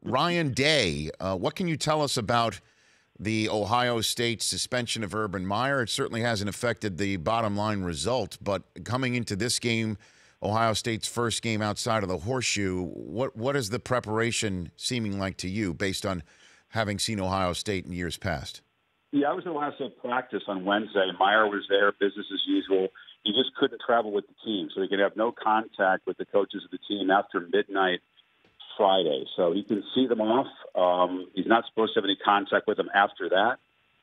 Ryan Day, what can you tell us about the Ohio State suspension of Urban Meyer? It certainly hasn't affected the bottom line result, but coming into this game, Ohio State's first game outside of the horseshoe, what is the preparation seeming like to you based on having seen Ohio State in years past? Yeah, I was in the last day of practice on Wednesday. Meyer was there, business as usual. He just couldn't travel with the team, so he could have no contact with the coaches of the team after midnight Friday. So he can see them off. He's not supposed to have any contact with them after that.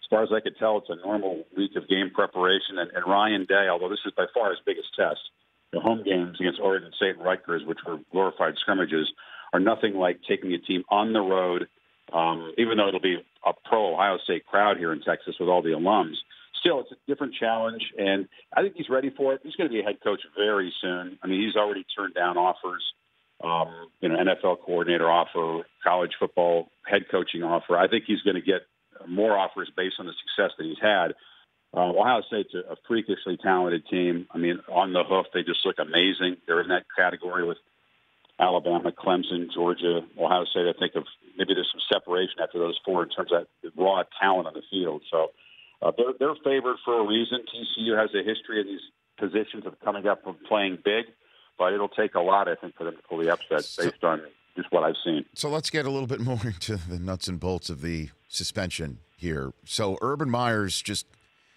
As far as I could tell, it's a normal week of game preparation. And Ryan Day, although this is by far his biggest test, the home games against Oregon State and Rutgers, which were glorified scrimmages, are nothing like taking a team on the road, even though it'll be a pro-Ohio State crowd here in Texas with all the alums. Still, it's a different challenge, and I think he's ready for it. He's going to be a head coach very soon. I mean, he's already turned down offers, NFL coordinator offer, college football head coaching offer. I think he's going to get more offers based on the success that he's had. Ohio State's a freakishly talented team. I mean, on the hoof, they just look amazing. They're in that category with Alabama, Clemson, Georgia, Ohio State. I think of maybe there's some separation after those four in terms of raw talent on the field. So they're favored for a reason. TCU has a history of these positions of coming up and playing big, but it'll take a lot, I think, for them to pull the upset based on just what I've seen. So let's get a little bit more into the nuts and bolts of the suspension here. So Urban Meyer's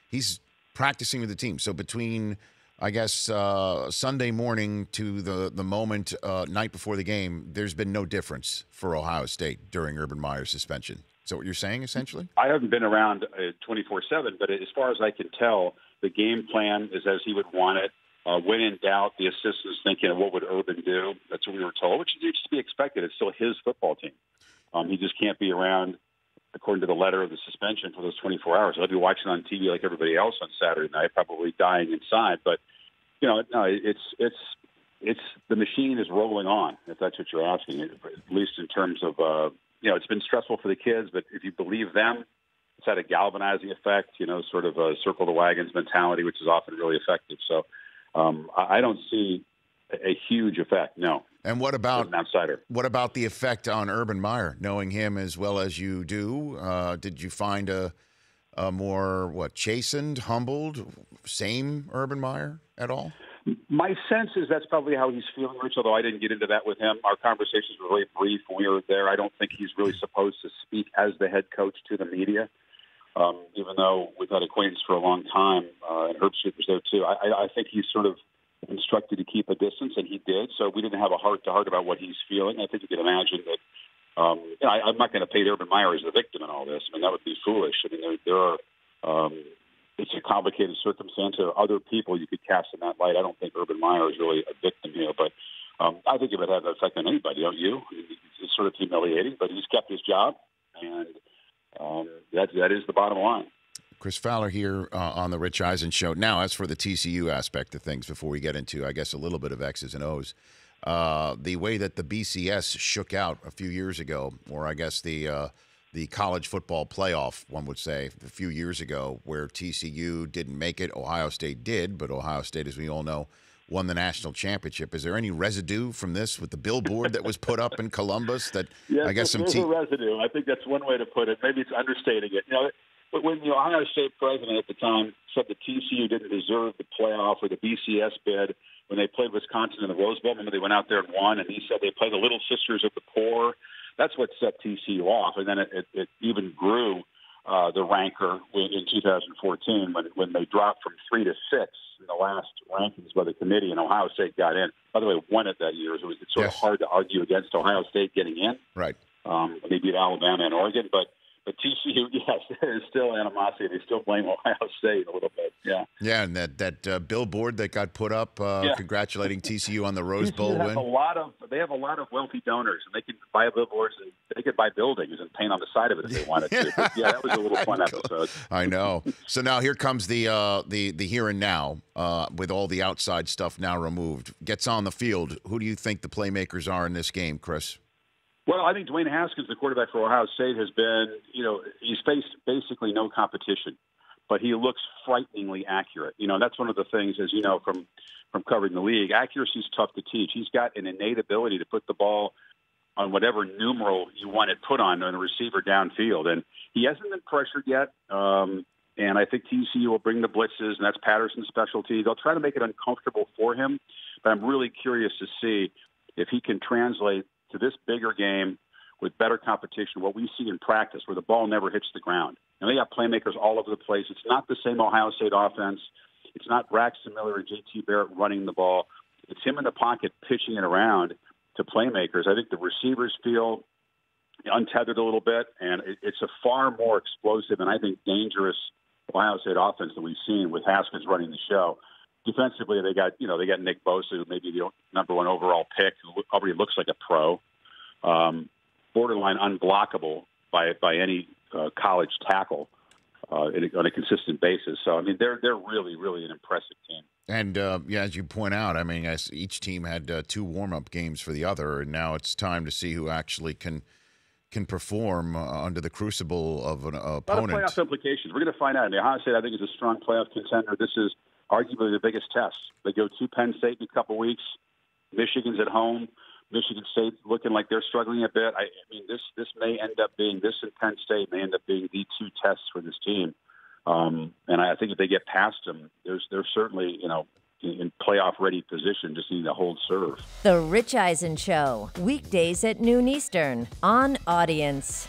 he's practicing with the team. So between, I guess, Sunday morning to the moment night before the game, there's been no difference for Ohio State during Urban Meyer's suspension. Is that what you're saying, essentially? I haven't been around 24/7, but as far as I can tell, the game plan is as he would want it. When in doubt, the assistant's thinking, what would Urban do? That's what we were told, which is to be expected. It's still his football team. He just can't be around, according to the letter of the suspension, for those 24 hours. I'll be watching on TV like everybody else on Saturday night, probably dying inside. But, no, it's the machine is rolling on, if that's what you're asking, at least in terms of, it's been stressful for the kids, but if you believe them, it's had a galvanizing effect, sort of a circle the wagons mentality, which is often really effective. So I don't see a huge effect, no. And what about an outsider? What about the effect on Urban Meyer? Knowing him as well as you do, did you find a more chastened, humbled, same Urban Meyer at all? My sense is that's probably how he's feeling, Rich, although I didn't get into that with him. Our conversations were really brief when we were there. I don't think he's really supposed to speak as the head coach to the media, even though we've had acquaintance for a long time, and Herbstreit was there too. I think he's sort of instructed to keep a distance, and he did. So we didn't have a heart-to-heart about what he's feeling. I think you can imagine that. I'm not going to paint Urban Meyer as the victim in all this. I mean, that would be foolish. I mean, there are it's a complicated circumstance. There are other people you could cast in that light. I don't think Urban Meyer is really a victim here, but I think it would have an effect on anybody, don't you? It's sort of humiliating, but he's kept his job, and that is the bottom line. Chris Fowler here on the Rich Eisen Show. Now, as for the TCU aspect of things, before we get into, I guess, a little bit of X's and O's, the way that the BCS shook out a few years ago, or I guess the college football playoff, one would say, a few years ago, where TCU didn't make it, Ohio State did, but Ohio State, as we all know, won the national championship. Is there any residue from this with the billboard that was put up in Columbus? That yes, I guess there's a residue. I think that's one way to put it. Maybe it's understating it. But when the Ohio State president at the time said that TCU didn't deserve the playoff or the BCS bid when they played Wisconsin in the Rose Bowl, remember they went out there and won, and he said they play the Little Sisters of the Poor. That's what set TCU off, and then it even grew the rancor in 2014 when they dropped from 3 to 6 in the last rankings by the committee, and Ohio State got in. By the way, won it that year, so it's sort of hard to argue against Ohio State getting in. Right. They beat Alabama and Oregon, but TCU, yes, there is still animosity. They still blame Ohio State a little bit. Yeah. Yeah, and that billboard that got put up congratulating TCU on the Rose Bowl win. They have a lot of wealthy donors, and they can buy billboards and they could buy buildings and paint on the side of it if they wanted to. But yeah, that was a little fun episode. I know. So now here comes the here and now with all the outside stuff now removed. Gets on the field. Who do you think the playmakers are in this game, Chris? Well, I think Dwayne Haskins, the quarterback for Ohio State, has been, he's faced basically no competition, but he looks frighteningly accurate. That's one of the things, as you know, from covering the league. Accuracy is tough to teach. He's got an innate ability to put the ball on whatever numeral you want it put on the receiver downfield. And he hasn't been pressured yet. And I think TCU will bring the blitzes, and that's Patterson's specialty. They'll try to make it uncomfortable for him, but I'm really curious to see if he can translate to this bigger game with better competition, what we see in practice, where the ball never hits the ground. And they got playmakers all over the place. It's not the same Ohio State offense. It's not Braxton Miller and J.T. Barrett running the ball. It's him in the pocket pitching it around to playmakers. I think the receivers feel untethered a little bit, and it's a far more explosive and I think dangerous Ohio State offense that we've seen with Haskins running the show. Defensively, they got Nick Bosa, who may be the number one overall pick, who already looks like a pro, borderline unblockable by any college tackle on a consistent basis. So I mean, they're really, really an impressive team. And as you point out, I mean, as each team had 2 warm-up games for the other, and now it's time to see who actually can perform under the crucible of an opponent. A lot of playoff implications. We're going to find out. I mean, Ohio State, I think, is a strong playoff contender. This is arguably the biggest test. They go to Penn State in a couple weeks. Michigan's at home. Michigan State looking like they're struggling a bit. I mean, this may end up being, this and Penn State may end up being the 2 tests for this team. And I think if they get past them, they're certainly, in playoff-ready position, just need to hold serve. The Rich Eisen Show, weekdays at noon Eastern on Audience.